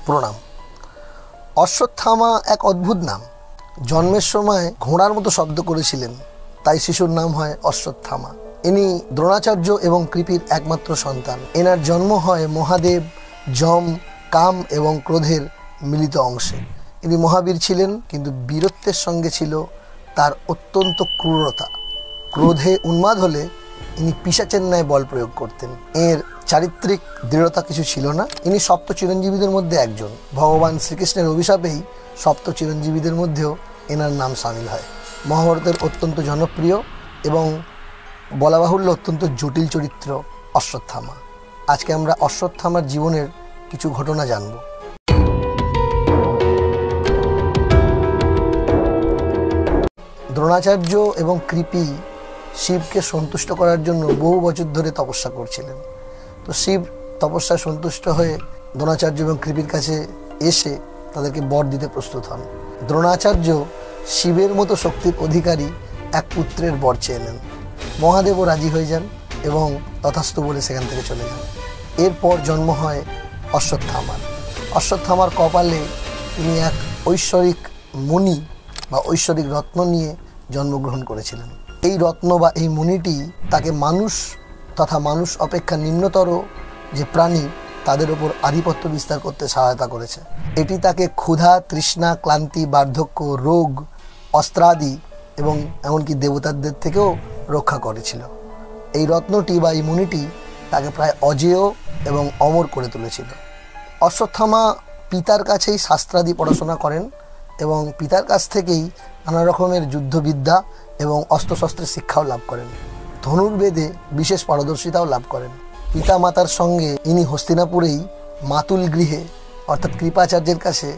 প্রণাম। অশ্বত্থামা এক অদ্ভুত নাম। জন্মের সময় ঘোড়ার মতো শব্দ করেছিলেন, তাই শিশুর নাম হয় অশ্বত্থামা। ইনি দ্রোণাচার্য এবং কৃপির একমাত্র সন্তান। এনার জন্ম হয় মহাদেব, যম, কাম এবং ক্রোধের মিলিত অংশে। ইনি মহাবীর ছিলেন, কিন্তু বীরত্বের সঙ্গে ছিল তার অত্যন্ত ক্রূরতা। ক্রোধে উন্মাদ হলে ইনি পিশাচের ন্যায় বল প্রয়োগ করতেন। এর চারিত্রিক দৃঢ়তা কিছু ছিল না। ইনি সপ্ত চিরঞ্জীবীদের মধ্যে একজন। ভগবান শ্রীকৃষ্ণের অভিশাপেই সপ্ত চিরঞ্জীবীদের মধ্যেও এনার নাম সামিল হয়। মহাভারতের অত্যন্ত জনপ্রিয় এবং বলা বাহুল্য অত্যন্ত জটিল চরিত্র অশ্বত্থামা। আজকে আমরা অশ্বত্থামার জীবনের কিছু ঘটনা জানব। দ্রোণাচার্য এবং কৃপি শিবকে সন্তুষ্ট করার জন্য বহু বছর ধরে তপস্যা করছিলেন। তো শিব তপস্যায় সন্তুষ্ট হয়ে দ্রোণাচার্য এবং কৃপির কাছে এসে তাদেরকে বর দিতে প্রস্তুত হন। দ্রোণাচার্য শিবের মতো শক্তির অধিকারী এক পুত্রের বর চেয়ে নেন। মহাদেবও রাজি হয়ে যান এবং তথাস্তু বলে সেখান থেকে চলে যান। এরপর জন্ম হয় অশ্বত্থামার। অশ্বত্থামার কপালে তিনি এক ঐশ্বরিক মণি বা ঐশ্বরিক রত্ন নিয়ে জন্মগ্রহণ করেছিলেন। এই রত্ন বা এই মণিটি তাকে মানুষ তথা মানুষ অপেক্ষা নিম্নতর যে প্রাণী তাদের ওপর আধিপত্য বিস্তার করতে সহায়তা করেছে। এটি তাকে ক্ষুধা, তৃষ্ণা, ক্লান্তি, বার্ধক্য, রোগ, অস্ত্রাদি এবং এমনকি দেবতাদের থেকেও রক্ষা করেছিল। এই রত্নটি বা এই মণিটি তাকে প্রায় অজেয় এবং অমর করে তুলেছিল। অশ্বত্থামা পিতার কাছেই শাস্ত্রাদি পড়াশোনা করেন এবং পিতার কাছ থেকেই নানা রকমের যুদ্ধবিদ্যা এবং অস্ত্রশস্ত্রের শিক্ষাও লাভ করেন। ধনুর্বেদে বিশেষ পারদর্শিতাও লাভ করেন। পিতা মাতার সঙ্গে ইনি হস্তিনাপুরেই মাতুল গৃহে অর্থাৎ কৃপাচার্যের কাছে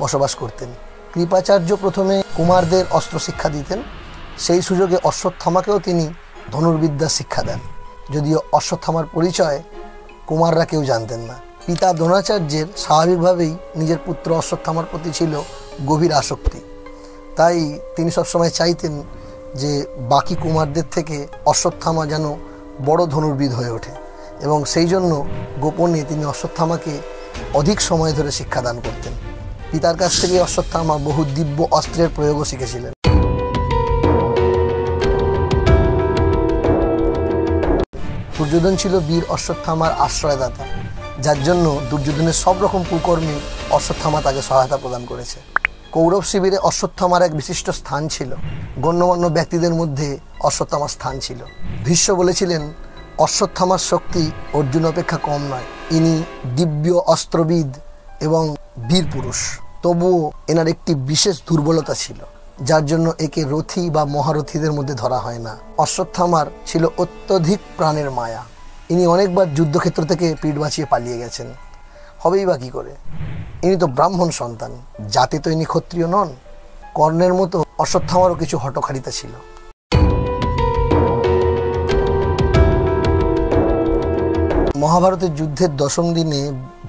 বসবাস করতেন। কৃপাচার্য প্রথমে কুমারদের অস্ত্র শিক্ষা দিতেন। সেই সুযোগে অশ্বত্থামাকেও তিনি ধনুর্বিদ্যা শিক্ষা দেন, যদিও অশ্বত্থামার পরিচয় কুমাররা কেউ জানতেন না। পিতা দ্রোণাচার্যের স্বাভাবিকভাবেই নিজের পুত্র অশ্বত্থামার প্রতি ছিল গভীর আসক্তি। তাই তিনি সবসময় চাইতেন যে বাকি কুমারদের থেকে অশ্বত্থামা যেন বড় ধনুর্বিদ হয়ে ওঠে এবং সেই জন্য গোপনে তিনি অশ্বত্থামাকে অধিক সময় ধরে শিক্ষাদান করতেন। পিতার কাছ থেকে অশ্বত্থামা বহু দিব্য অস্ত্রের প্রয়োগও শিখেছিলেন। দুর্যোধন ছিল বীর অশ্বত্থামার আশ্রয়দাতা, যার জন্য দুর্যোধনের সব রকম কুকর্মে অশ্বত্থামা তাকে সহায়তা প্রদান করেছে। কৌরব শিবিরে অশ্বত্থামার এক বিশিষ্ট স্থান ছিল। গণ্যমান্য ব্যক্তিদের মধ্যে অশ্বত্থামার স্থান ছিল। ভীষ্ম বলেছিলেন, অশ্বত্থামার শক্তি অর্জুন অপেক্ষা কম নয়। ইনি দিব্য অস্ত্রবিদ এবং বীর পুরুষ। তবুও এনার একটি বিশেষ দুর্বলতা ছিল, যার জন্য একে রথী বা মহারথীদের মধ্যে ধরা হয় না। অশ্বত্থামার ছিল অত্যধিক প্রাণের মায়া। ইনি অনেকবার যুদ্ধক্ষেত্র থেকে পিঠ বাঁচিয়ে পালিয়ে গেছেন। হবেই বা কী করে? ইনি তো ব্রাহ্মণ সন্তান, জাতি তো ইনি ক্ষত্রিয় নন। কর্ণের মতো অশ্বত্থামারও কিছু হঠকারিতা ছিল। মহাভারতের যুদ্ধের দশম দিনে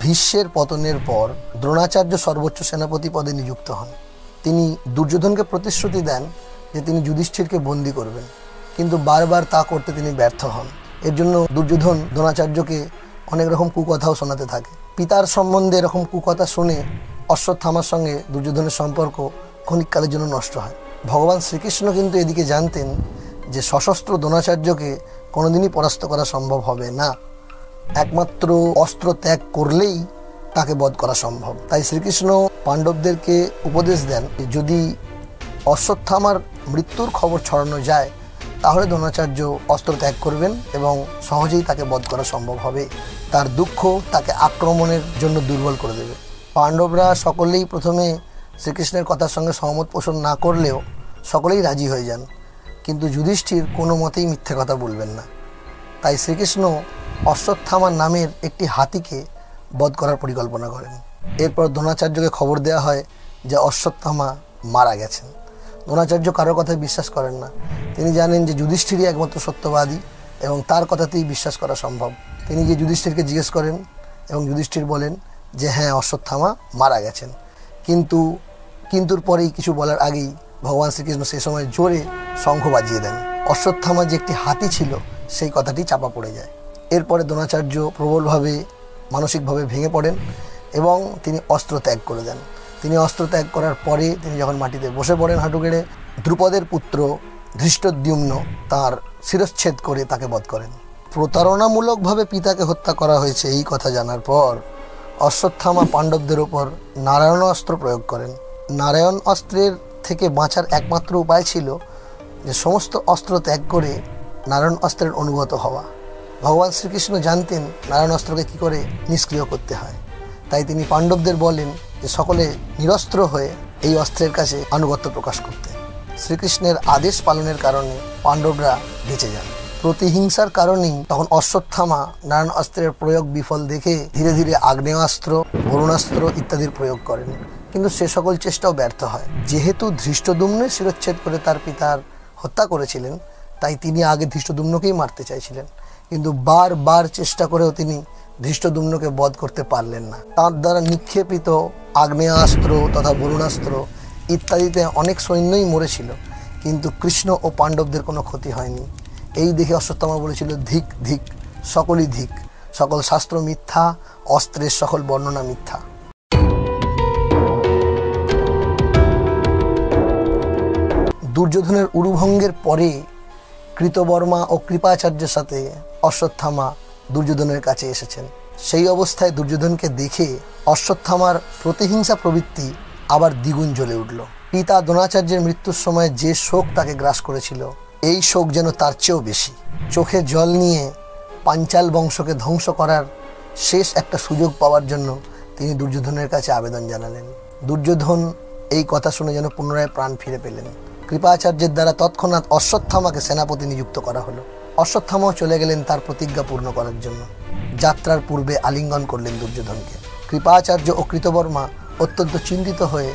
ভীষ্মের পতনের পর দ্রোণাচার্য সর্বোচ্চ সেনাপতি পদে নিযুক্ত হন। তিনি দুর্যোধনকে প্রতিশ্রুতি দেন যে তিনি যুধিষ্ঠিরকে বন্দী করবেন, কিন্তু বারবার তা করতে তিনি ব্যর্থ হন। এর জন্য দুর্যোধন দ্রোণাচার্যকে অনেক রকম কুকথাও শোনাতে থাকে। পিতার সম্বন্ধে এরকম কুকথা শুনে অশ্বত্থামার সঙ্গে দুর্যোধনের সম্পর্ক ক্ষণিককালের জন্য নষ্ট হয়। ভগবান শ্রীকৃষ্ণ কিন্তু এদিকে জানতেন যে সশস্ত্র দ্রোণাচার্যকে কোনোদিনই পরাস্ত করা সম্ভব হবে না। একমাত্র অস্ত্র ত্যাগ করলেই তাকে বধ করা সম্ভব। তাই শ্রীকৃষ্ণ পাণ্ডবদেরকে উপদেশ দেন, যদি অশ্বত্থামার মৃত্যুর খবর ছড়ানো যায় তাহলে দ্রোণাচার্য অস্ত্র ত্যাগ করবেন এবং সহজেই তাকে বধ করা সম্ভব হবে। তার দুঃখ তাকে আক্রমণের জন্য দুর্বল করে দেবে। পাণ্ডবরা সকলেই প্রথমে শ্রীকৃষ্ণের কথার সঙ্গে সহমত পোষণ না করলেও সকলেই রাজি হয়ে যান, কিন্তু যুধিষ্ঠির কোনো মতেই মিথ্যে কথা বলবেন না। তাই শ্রীকৃষ্ণ অশ্বত্থামার নামের একটি হাতিকে বধ করার পরিকল্পনা করেন। এরপর দ্রোণাচার্যকে খবর দেওয়া হয় যে অশ্বত্থামা মারা গেছেন। দ্রোণাচার্য কারোর কথায় বিশ্বাস করেন না। তিনি জানেন যে যুধিষ্ঠিরই একমাত্র সত্যবাদী এবং তার কথাতেই বিশ্বাস করা সম্ভব। তিনি যে যুধিষ্ঠিরকে জিজ্ঞেস করেন এবং যুধিষ্ঠির বলেন যে হ্যাঁ, অশ্বত্থামা মারা গেছেন। কিন্তুর পরেই কিছু বলার আগেই ভগবান শ্রীকৃষ্ণ সে সময় জোরে শঙ্খ বাজিয়ে দেন। অশ্বত্থামা যে একটি হাতি ছিল সেই কথাটি চাপা পড়ে যায়। এরপরে দ্রোণাচার্য প্রবলভাবে মানসিকভাবে ভেঙে পড়েন এবং তিনি অস্ত্র ত্যাগ করে দেন। তিনি অস্ত্র ত্যাগ করার পরে তিনি যখন মাটিতে বসে পড়েন হাঁটু গেড়ে, দ্রুপদের পুত্র ধৃষ্টদ্যুম্ন তার শিরচ্ছেদ করে তাকে বধ করেন। প্রতারণামূলকভাবে পিতাকে হত্যা করা হয়েছে এই কথা জানার পর অশ্বত্থামা পাণ্ডবদের ওপর নারায়ণ অস্ত্র প্রয়োগ করেন। নারায়ণ অস্ত্রের থেকে বাঁচার একমাত্র উপায় ছিল যে সমস্ত অস্ত্র ত্যাগ করে নারায়ণ অস্ত্রের অনুগত হওয়া। ভগবান শ্রীকৃষ্ণ জানতেন নারায়ণ অস্ত্রকে কী করে নিষ্ক্রিয় করতে হয়, তাই তিনি পাণ্ডবদের বলেন যে সকলে নিরস্ত্র হয়ে এই অস্ত্রের কাছে আনুগত্য প্রকাশ করতে। শ্রীকৃষ্ণের আদেশ পালনের কারণে পাণ্ডবরা বেঁচে যান। প্রতিহিংসার কারণেই তখন অশ্বত্থামা নারায়ণ অস্ত্রের প্রয়োগ বিফল দেখে ধীরে ধীরে আগ্নেয়াস্ত্র, বরুণাস্ত্র ইত্যাদির প্রয়োগ করেন, কিন্তু সে সকল চেষ্টাও ব্যর্থ হয়। যেহেতু ধৃষ্টদ্যুম্নের শিরচ্ছেদ করে তার পিতার হত্যা করেছিলেন, তাই তিনি আগে ধৃষ্টদ্যুম্নকেই মারতে চাইছিলেন, কিন্তু বারবার চেষ্টা করেও তিনি ধৃষ্টদ্যুম্নকে বধ করতে পারলেন না। তার দ্বারা নিক্ষেপিত আগ্নেয়াস্ত্র তথা বরুণাস্ত্র ইত্যাদিতে অনেক সৈন্যই মরেছিল, কিন্তু কৃষ্ণ ও পাণ্ডবদের কোনো ক্ষতি হয়নি। এই দেখে অশ্বত্থামা বলেছিল, ধিক ধিক, সকলই ধিক, সকল শাস্ত্র মিথ্যা, অস্ত্রের সকল বর্ণনা মিথ্যা। দুর্যোধনের উরুভঙ্গের পরে কৃতবর্মা ও কৃপাচার্যের সাথে অশ্বত্থামা দুর্যোধনের কাছে এসেছেন। সেই অবস্থায় দুর্যোধনকে দেখে অশ্বত্থামার প্রতিহিংসা প্রবৃত্তি আবার দ্বিগুণ জ্বলে উঠল। পিতা দ্রোণাচার্যের মৃত্যুর সময় যে শোক তাকে গ্রাস করেছিল, এই শোক যেন তার চেয়েও বেশি। চোখে জল নিয়ে পাঞ্চাল বংশকে ধ্বংস করার শেষ একটা সুযোগ পাওয়ার জন্য তিনি দুর্যোধনের কাছে আবেদন জানালেন। দুর্যোধন এই কথা শুনে যেন পুনরায় প্রাণ ফিরে পেলেন। কৃপাচার্যের দ্বারা তৎক্ষণাৎ অশ্বত্থামাকে সেনাপতি নিযুক্ত করা হলো। অশ্বত্থামাও চলে গেলেন তার প্রতিজ্ঞা পূর্ণ করার জন্য। যাত্রার পূর্বে আলিঙ্গন করলেন দুর্যোধনকে। কৃপাচার্য ও কৃতবর্মা অত্যন্ত চিন্তিত হয়ে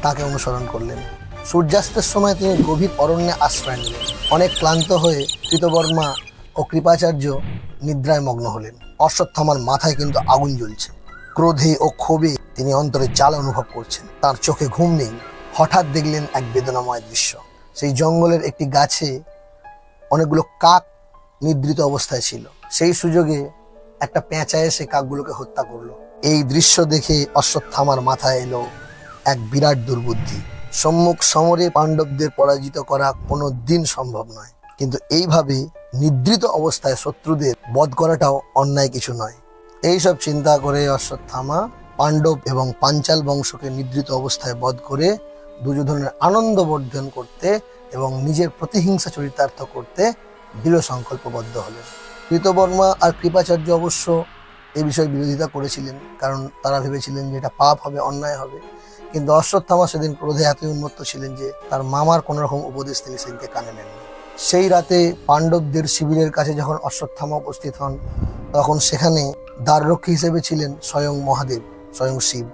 তাকে অনুসরণ করলেন। সূর্যাস্তের সময় তিনি গভীর অরণ্যে আশ্রয় নিলেন। অনেক ক্লান্ত হয়ে কৃতবর্মা ও কৃপাচার্য নিদ্রায় মগ্ন হলেন। অশ্বত্থামার মাথায় কিন্তু আগুন জ্বলছে। ক্রোধে ও ক্ষোভে তিনি অন্তরে জ্বালা অনুভব করছেন, তার চোখে ঘুম নেই। হঠাৎ দেখলেন এক বেদনাময় দৃশ্য। সেই জঙ্গলের একটি গাছে অনেকগুলো কাক নিদ্রিত অবস্থায় ছিল। সেই সুযোগে একটা পেঁচা এসে কাকগুলোকে হত্যা করলো। এই দৃশ্য দেখে অশ্বত্থামার মাথায় এলো এক বিরাট দুর্বুদ্ধি। সম্মুখ সমরে পাণ্ডবদের পরাজিত করা কোনো দিন সম্ভব নয়, কিন্তু এইভাবে নিদ্রিত অবস্থায় শত্রুদের বধ করাটাও অন্যায় কিছু নয়। এইসব চিন্তা করে অশ্বত্থামা পাণ্ডব এবং পাঞ্চাল বংশকে নিদ্রিত অবস্থায় বধ করে দুর্যোধনের আনন্দ বর্ধন করতে এবং নিজের প্রতিহিংসা চরিতার্থ করতে দৃঢ় সংকল্পবদ্ধ হলেন। কৃতবর্মা আর কৃপাচার্য অবশ্য এই বিষয়ে বিরোধিতা করেছিলেন, কারণ তারা ভেবেছিলেন যে এটা পাপ হবে, অন্যায় হবে। কিন্তু অশ্বত্থামা সেদিন ক্রোধে এতই উন্মত্ত ছিলেন যে তার মামার কোনো রকম উপদেশ তিনি সেদিনকে কানে নেননি। সেই রাতে পাণ্ডবদের শিবিরের কাছে যখন অশ্বত্থামা উপস্থিত হন, তখন সেখানে দ্বাররক্ষী হিসেবে ছিলেন স্বয়ং মহাদেব, স্বয়ং শিব।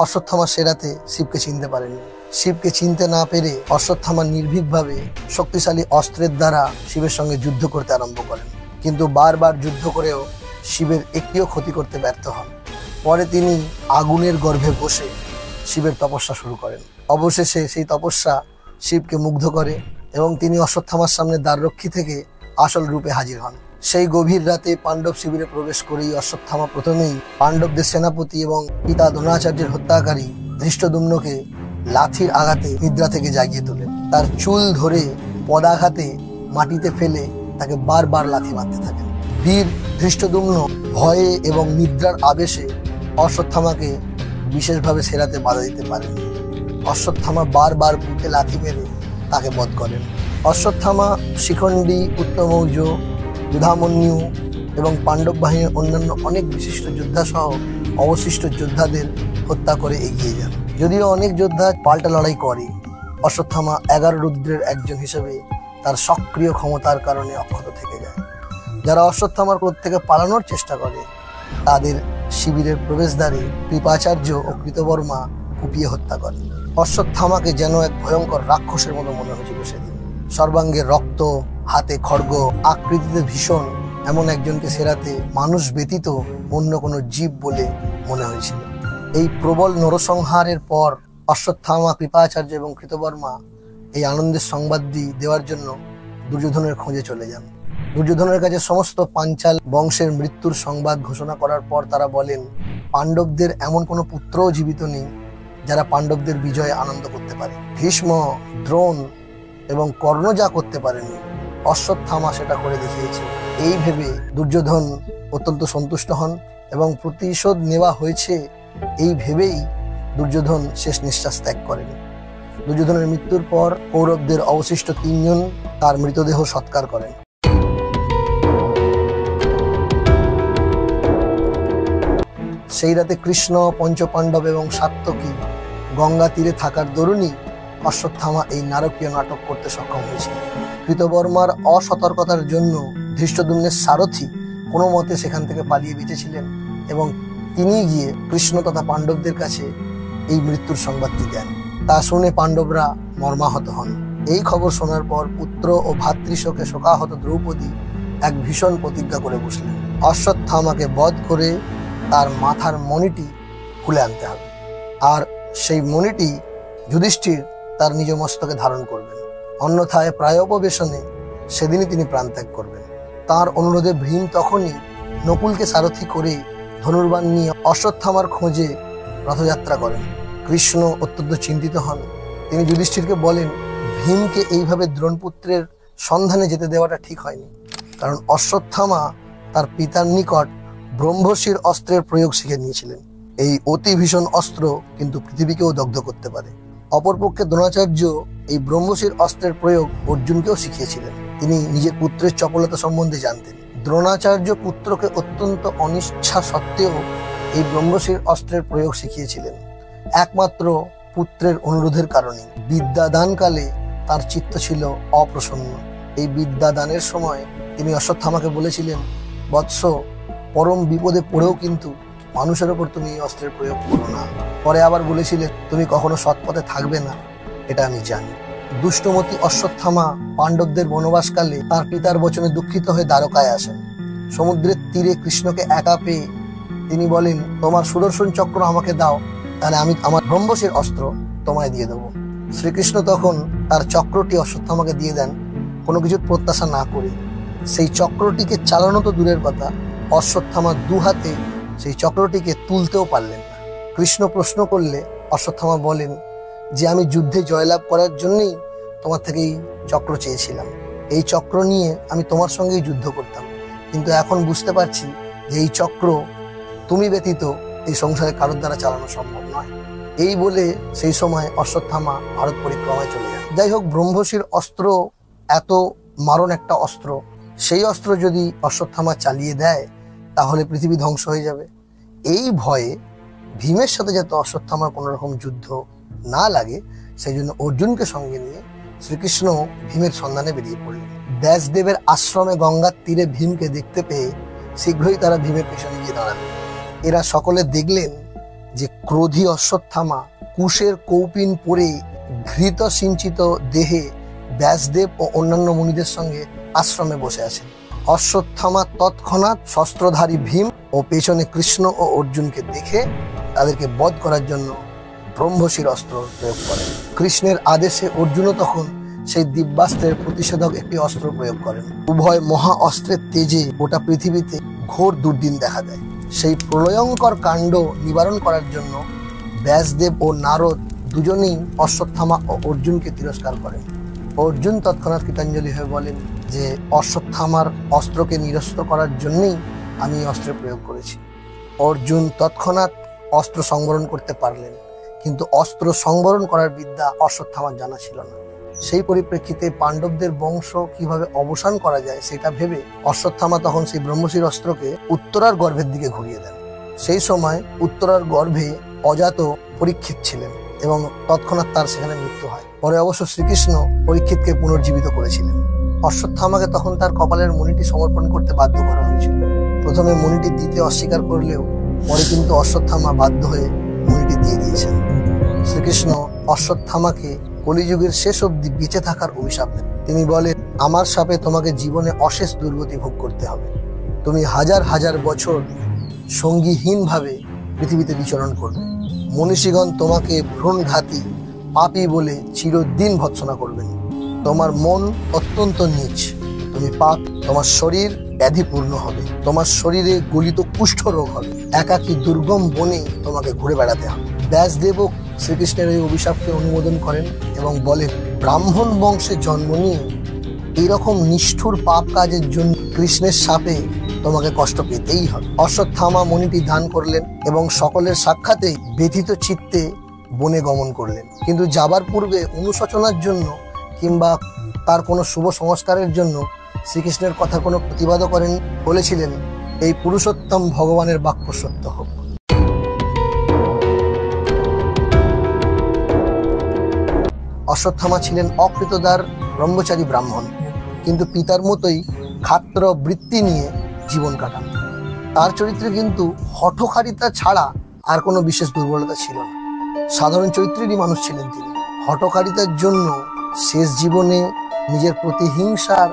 অশ্বত্থামা সে রাতে শিবকে চিনতে পারেননি। শিবকে চিনতে না পেরে অশ্বত্থামা নির্ভীকভাবে শক্তিশালী অস্ত্রের দ্বারা শিবের সঙ্গে যুদ্ধ করতে আরম্ভ করেন, কিন্তু বারবার যুদ্ধ করেও শিবের একটিও ক্ষতি করতে ব্যর্থ হন। পরে তিনি আগুনের গর্ভে বসে শিবের তপস্যা শুরু করেন। অবশেষে সেই তপস্যা শিবকে মুগ্ধ করে এবং তিনি অশ্বত্থামার সামনে দ্বাররক্ষী থেকে আসল রূপে হাজির হন। সেই গভীর রাতে পাণ্ডব শিবিরে প্রবেশ করেই অশ্বত্থামা প্রথমেই পাণ্ডবদের সেনাপতি এবং পিতা দ্রোণাচার্যের হত্যাকারী ধৃষ্টদ্যুম্নকে লাঠির আঘাতে নিদ্রা থেকে জাগিয়ে তোলেন। তার চুল ধরে পদাঘাতে মাটিতে ফেলে তাকে বারবার লাথি মারতে থাকেন। বীর ধৃষ্টদ্যুম্ন ভয়ে এবং নিদ্রার আবেশে অশ্বত্থামাকে বিশেষভাবে সেরাতে বাধা দিতে পারেন। অশ্বত্থামা বারবার বুকে লাথি মেরে তাকে বধ করেন। অশ্বত্থামা শিখণ্ডী, উত্তমৌজ, যুধামন্যু এবং পাণ্ডব বাহিনীর অন্যান্য অনেক বিশিষ্ট যোদ্ধা সহ অবশিষ্ট যোদ্ধাদের হত্যা করে এগিয়ে যান। যদিও অনেক যোদ্ধা পাল্টা লড়াই করে, অশ্বত্থামা 11 রুদ্রের একজন হিসেবে তার সক্রিয় ক্ষমতার কারণে অক্ষত থেকে যায়। যারা অশ্বত্থামার ক্রোধ থেকে পালানোর চেষ্টা করে তাদের শিবিরের প্রবেশদ্বারে কৃপাচার্য ও কৃতবর্মা কুপিয়ে হত্যা করে। অশ্বত্থামাকে যেন এক ভয়ঙ্কর রাক্ষসের মতো মনে হয়েছিল সেদিন। সর্বাঙ্গে রক্ত, হাতে খড়গ, আকৃতিতে ভীষণ এমন একজনকে সেরাতে মানুষ ব্যতীত অন্য কোনো জীব বলে মনে হয়েছিল। এই প্রবল নরসংহারের পর অশ্বত্থামা, কৃপাচার্য এবং কৃতবর্মা এই আনন্দের সংবাদটি দেওয়ার জন্য দুর্যোধনের খোঁজে চলে যান। দুর্যোধনের কাছে সমস্ত পাঞ্চাল বংশের মৃত্যুর সংবাদ ঘোষণা করার পর তারা বলেন, পাণ্ডবদের এমন কোনো পুত্রও জীবিত নেই যারা পাণ্ডবদের বিজয়ে আনন্দ করতে পারে। ভীষ্ম, দ্রোণ এবং কর্ণ যা করতে পারেনি, অশ্বত্থামা সেটা করে দেখিয়েছে। এই ভেবে দুর্যোধন অত্যন্ত সন্তুষ্ট হন এবং প্রতিশোধ নেওয়া হয়েছে এই ভেবেই দুর্যোধন শেষ নিঃশ্বাস ত্যাগ করেন। দুর্যোধনের মৃত্যুর পর কৌরবদের অবশিষ্ট 3 জন তার মৃতদেহ সৎকার করেন। সেই রাতে কৃষ্ণ, পঞ্চপাণ্ডব এবং সাত্যকী গঙ্গা তীরে থাকার দরুনই অশ্বত্থামা এই নারকীয় নাটক করতে সক্ষম হয়েছিল। কৃতবর্মার অসতর্কতার জন্য ধৃষ্টদ্যুম্নের সারথি কোনো মতে সেখান থেকে পালিয়ে বেঁচেছিলেন এবং তিনি গিয়ে কৃষ্ণ তথা পাণ্ডবদের কাছে এই মৃত্যুর সংবাদটি দেন। তা শুনে পাণ্ডবরা মর্মাহত হন। এই খবর শোনার পর পুত্র ও ভাতৃশোকে শোকাহত দ্রৌপদী এক ভীষণ প্রতিজ্ঞা করে বসলেন, অশ্বত্থামাকে বধ করে তার মাথার মণিটি খুলে আনতে হবে, আর সেই মণিটি যুধিষ্ঠির তার নিজ মস্তকে ধারণ করবেন, অন্যথায় প্রায়োপবেশনে সেদিনই তিনি প্রাণত্যাগ করবেন। তার অনুরোধে ভীম তখনই নকুলকে সারথি করে ধনুর্বাণ নিয়ে অশ্বত্থামার খোঁজে রথযাত্রা করেন। কৃষ্ণ অত্যন্ত চিন্তিত হন। তিনি যুধিষ্ঠিরকে বলেন, ভীমকে এইভাবে দ্রোণপুত্রের সন্ধানে যেতে দেওয়াটা ঠিক হয়নি, কারণ অশ্বত্থামা তার পিতার নিকট ব্রহ্মশির অস্ত্রের প্রয়োগ শিখে নিয়েছিলেন। এই অতি ভীষণ অস্ত্র কিন্তু পৃথিবীকেও দগ্ধ করতে পারে। অপরপক্ষে দ্রোণাচার্য এই ব্রহ্মশির অস্ত্রের প্রয়োগ অর্জুনকেও শিখিয়েছিলেন। তিনি নিজের পুত্রের চপলতা সম্বন্ধে জানতেন। দ্রোণাচার্য পুত্রকে অত্যন্ত অনিচ্ছা সত্ত্বেও এই ব্রহ্মশির অস্ত্রের প্রয়োগ শিখিয়েছিলেন একমাত্র পুত্রের অনুরোধের কারণে। বিদ্যাদানকালে তার চিত্ত ছিল অপ্রসন্ন। এই বিদ্যাদানের সময় তিনি অশ্বত্থামাকে বলেছিলেন, বৎস, পরম বিপদে পড়েও কিন্তু মানুষের ওপর তুমি এই অস্ত্রের প্রয়োগ করো না। পরে আবার বলেছিলেন, তুমি কখনো সৎপথে থাকবে না, এটা আমি জানি। দুষ্টমতি অশ্বত্থামা পাণ্ডবদের বনবাসকালে তার পিতার বচনে দুঃখিত হয়ে দ্বারকায় আসেন। সমুদ্রের তীরে কৃষ্ণকে একা পেয়ে তিনি বলেন, তোমার সুদর্শন চক্র আমাকে দাও, তাহলে আমি আমার ব্রহ্মশির অস্ত্র তোমায় দিয়ে দেবো। শ্রীকৃষ্ণ তখন তার চক্রটি অশ্বত্থামাকে দিয়ে দেন, কোনো কিছুর প্রত্যাশা না করে। সেই চক্রটিকে চালানো তো দূরের কথা, অশ্বত্থামা 2 হাতে সেই চক্রটিকে তুলতেও পারলেন না। কৃষ্ণ প্রশ্ন করলে অশ্বত্থামা বলেন যে, আমি যুদ্ধে জয়লাভ করার জন্যই তোমার থেকে এই চক্র চেয়েছিলাম। এই চক্র নিয়ে আমি তোমার সঙ্গেই যুদ্ধ করতাম, কিন্তু এখন বুঝতে পারছি যে এই চক্র তুমি ব্যতীত এই সংসারে কারোর দ্বারা চালানো সম্ভব নয়। এই বলে সেই সময় অশ্বত্থামা ভারত পরিক্রমায় চলে যান। যাই হোক, ব্রহ্মশির অস্ত্র এত মারণ একটা অস্ত্র, সেই অস্ত্র যদি অশ্বত্থামা চালিয়ে দেয় তাহলে পৃথিবী ধ্বংস হয়ে যাবে। এই ভয়ে ভীমের সাথে যাতে অশ্বত্থামার কোনো রকম যুদ্ধ না লাগে, সেই জন্য অর্জুনকে সঙ্গে নিয়ে শ্রীকৃষ্ণ ভীমের সন্ধানে বেরিয়ে পড়লেন। ব্যাসদেবের আশ্রমে গঙ্গার তীরে ভীমকে দেখতে পেয়ে শীঘ্রই তারা ভীমের পেছনে গিয়ে দাঁড়ালেন। এরা সকলে দেখলেন যে ক্রোধী অশ্বত্থামা কুশের কৌপিন পরে ঘৃত সিঞ্চিত দেহে ব্যাসদেব ও অন্যান্য মুনিদের সঙ্গে আশ্রমে বসে আছেন। অশ্বত্থামা তৎক্ষণাৎ শস্ত্রধারী ভীম ও পেছনে কৃষ্ণ ও অর্জুনকে দেখে তাদেরকে বধ করার জন্য ব্রহ্মশির অস্ত্র প্রয়োগ করেন। কৃষ্ণের আদেশে অর্জুনও তখন সেই দিব্যাস্ত্রের প্রতিষেধক একটি অস্ত্র প্রয়োগ করেন। উভয় মহা অস্ত্রের তেজে গোটা পৃথিবীতে ঘোর দুর্দিন দেখা দেয়। সেই প্রলয়ঙ্কর কাণ্ড নিবারণ করার জন্য ব্যাসদেব ও নারদ দুজনেই অশ্বত্থামা ও অর্জুনকে তিরস্কার করেন। অর্জুন তৎক্ষণাৎ কৃতাঞ্জলি হয়ে বলেন যে, অশ্বত্থামার অস্ত্রকে নিরস্ত করার জন্যই আমি অস্ত্রের প্রয়োগ করেছি। অর্জুন তৎক্ষণাৎ অস্ত্র সংবরণ করতে পারলেন, কিন্তু অস্ত্র সংবরণ করার বিদ্যা অশ্বত্থামার জানা ছিল না। সেই পরিপ্রেক্ষিতে পাণ্ডবদের বংশ কিভাবে অবসান করা যায় সেটা ভেবে অশ্বত্থামা তখন সেই ব্রহ্মশির অস্ত্রকে উত্তরার গর্ভের দিকে ঘুরিয়ে দেন। সেই সময় উত্তরার গর্ভে অজাত পরীক্ষিত ছিলেন এবং তৎক্ষণাৎ তার সেখানে মৃত্যু হয়। পরে অবশ্য শ্রীকৃষ্ণ পরীক্ষিতকে পুনর্জীবিত করেছিলেন। অশ্বত্থামাকে তখন তার কপালের মণিটি সমর্পণ করতে বাধ্য করা হয়েছিল। প্রথমে মণিটি দিতে অস্বীকার করলেও পরে কিন্তু অশ্বত্থামা বাধ্য হয়ে মণিটি দিয়ে দিয়েছেন। শ্রীকৃষ্ণ অশ্বত্থামাকে কলিযুগের শেষ অবধি বেঁচে থাকার অভিশাপ দেন। তিনি বলেন, আমার শাপে তোমাকে জীবনে অশেষ দুর্গতি ভোগ করতে হবে। তুমি হাজার হাজার বছর সঙ্গীহীনভাবে পৃথিবীতে বিচরণ করবে। মনীষীগণ তোমাকে ভ্রূণঘাতী পাপী বলে চিরদিন ভৎসনা করবেন। তোমার মন অত্যন্ত নীচ, তো তুমি পাপ, তোমার শরীর ব্যাধিপূর্ণ হবে, তোমার শরীরে গলিত কুষ্ঠ রোগ হবে, একাকী দুর্গম বনে তোমাকে ঘুরে বেড়াতে হবে। ব্যাসদেবও শ্রীকৃষ্ণের এই অভিশাপকে অনুমোদন করেন এবং বলেন, ব্রাহ্মণ বংশে জন্ম নিয়ে এইরকম নিষ্ঠুর পাপ কাজের জন্য কৃষ্ণের শাপে তোমাকে কষ্ট পেতেই হবে। অশ্বত্থামা মণিটি দান করলেন এবং সকলের সাক্ষাতে ব্যথিত চিত্তে বনে গমন করলেন। কিন্তু যাবার পূর্বে অনুশোচনার জন্য কিংবা তার কোনো শুভ সংস্কারের জন্য শ্রীকৃষ্ণের কথা কোনো প্রতিবাদও করেন, বলেছিলেন, এই পুরুষোত্তম ভগবানের বাক্য সত্য হোক। অশ্বত্থামা ছিলেন অকৃতদার ব্রহ্মচারী ব্রাহ্মণ, কিন্তু পিতার মতোই ক্ষাত্র বৃত্তি নিয়ে জীবন কাটান। তার চরিত্রে কিন্তু হঠকারিতা ছাড়া আর কোনো বিশেষ দুর্বলতা ছিল না। সাধারণ চরিত্রেরই মানুষ ছিলেন তিনি। হঠকারিতার জন্য শেষ জীবনে নিজের প্রতিহিংসার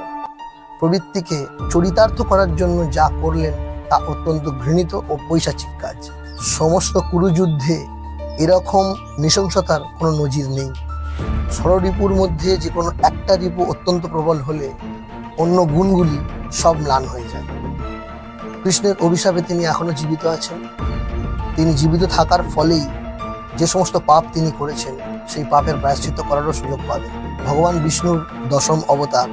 প্রবৃত্তিকে চরিতার্থ করার জন্য যা করলেন তা অত্যন্ত ঘৃণিত ও পৈশাচিক কাজ। সমস্ত কুরুযুদ্ধে এরকম নৃশংসতার কোনো নজির নেই। ষড়রিপুর মধ্যে যে কোনো একটা রিপু অত্যন্ত প্রবল হলে অন্য গুণগুলি সব ম্লান হয়ে যায়। কৃষ্ণের অভিশাপে তিনি এখনো জীবিত আছেন। তিনি জীবিত থাকার ফলেই যে সমস্ত পাপ তিনি করেছেন সেই পাপের প্রায়শ্চিত্ত করারও সুযোগ পাবেন। ভগবান বিষ্ণুর দশম অবতার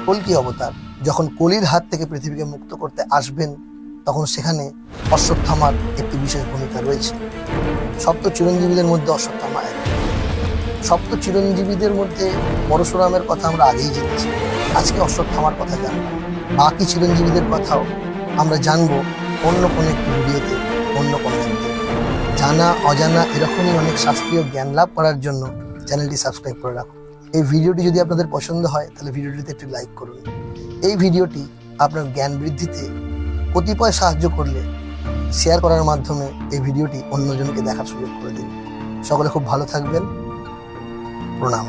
কল্কি অবতার যখন কলির হাত থেকে পৃথিবীকে মুক্ত করতে আসবেন, তখন সেখানে অশ্বত্থামার একটি বিশেষ ভূমিকা রয়েছে। সপ্ত চিরঞ্জীবীদের মধ্যে অশ্বত্থামা এক। সপ্ত চিরঞ্জীবীদের মধ্যে পরশুরামের কথা আমরা আগেই জেনেছি, আজকে অশ্বত্থামার কথা জানলাম। বাকি চিরঞ্জীবীদের কথাও আমরা জানবো অন্য কোনো একটি ভিডিওতে, অন্য কোনো একদিন। জানা অজানা এরকমই অনেক শাস্ত্রীয় জ্ঞান লাভ করার জন্য চ্যানেলটি সাবস্ক্রাইব করে রাখুন। এই ভিডিওটি যদি আপনাদের পছন্দ হয় তাহলে ভিডিওটিতে একটি লাইক করুন। এই ভিডিওটি আপনার জ্ঞান বৃদ্ধিতে কতিপয় সাহায্য করলে শেয়ার করার মাধ্যমে এই ভিডিওটি অন্যজনকে দেখার সুযোগ করে দিন। সকলে খুব ভালো থাকবেন। প্রণাম।